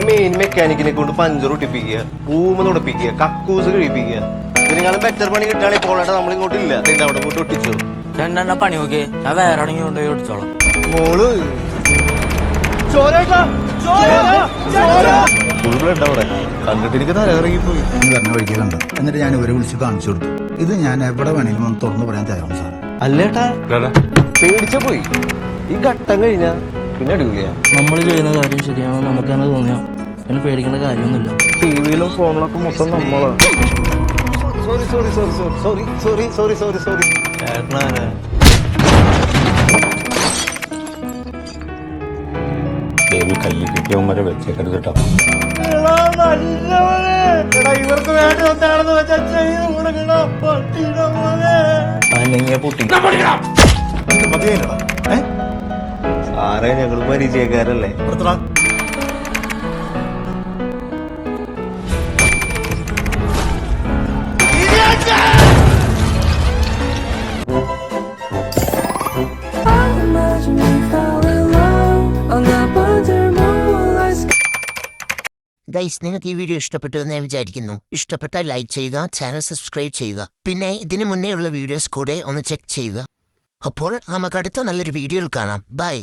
Main മെക്കാനിക്കിനെ കൊണ്ട് puncture ഒട്ടിപ്പിക്കുക, പൂമെന്ന് ഉടപ്പിക്കുക, കക്കൂസ് കഴിപ്പിക്കുക. ഇതിനേക്കാളും ബെറ്റർ പണി കിട്ടുകയാണെങ്കിൽ പോളേട്ട നമ്മൾ ഇങ്ങോട്ടില്ല, അവിടെ ഇങ്ങോട്ട് ഒട്ടിച്ചു. രണ്ടെണ്ണ പണി നോക്കിയേ, ഞാൻ വേറെ ആണെങ്കിൽ കൊണ്ടുപോയി ഒട്ടിച്ചോളാം. മോള് അവിടെ കണ്ടിട്ട് എനിക്ക് തലകറങ്ങിപ്പോയി. പറഞ്ഞ വഴിക്ക് കണ്ടു. എന്നിട്ട് ഞാൻ ഇവരെ വിളിച്ച് കാണിച്ചു കൊടുത്തു. ഇത് ഞാൻ എവിടെ വേണമെങ്കിലും ഒന്ന് തുറന്നു പറയാൻ തയ്യാറാണ് സാർ. അല്ലേട്ടാ പേടിച്ച പോയി. ഈ ഘട്ടം കഴിഞ്ഞാ പിന്നെ അടിപൊളിയാ. നമ്മൾ ചെയ്യുന്ന കാര്യം ശരിയാണെന്ന് നമുക്ക് തന്നെ തോന്നിയാ പിന്നെ പേടിക്കേണ്ട കാര്യമൊന്നുമില്ല. ടിവിയിലും ഫോണിലൊക്കെ മൊത്തം നമ്മളാ. Sorry sorry sorry sorry sorry sorry sorry sorry ചേട്ടനാ. കയ്യിൽ കിട്ടിയവന്മാരെ വെച്ചേക്കരുത് കേട്ടോ. ഇവർക്ക് വേണ്ടി ഒന്നാണെന്ന് വെച്ചാൽ അല്ലെങ്കിൽ പൊട്ടി. സാറേ ഞങ്ങൾ പരിചയക്കാരല്ലേ? ഗൈസ്, നിങ്ങൾക്ക് ഈ വീഡിയോ ഇഷ്ടപ്പെട്ടു എന്ന് ഞാൻ വിചാരിക്കുന്നു. ഇഷ്ടപ്പെട്ടാൽ ലൈക്ക് ചെയ്യുക, ചാനൽ സബ്സ്ക്രൈബ് ചെയ്യുക, പിന്നെ ഇതിനു മുന്നേ ഉള്ള വീഡിയോസ് കൂടെ ഒന്ന് ചെക്ക് ചെയ്യുക. അപ്പോൾ നമുക്ക് അടുത്ത നല്ലൊരു വീഡിയോയിൽ കാണാം. ബൈ.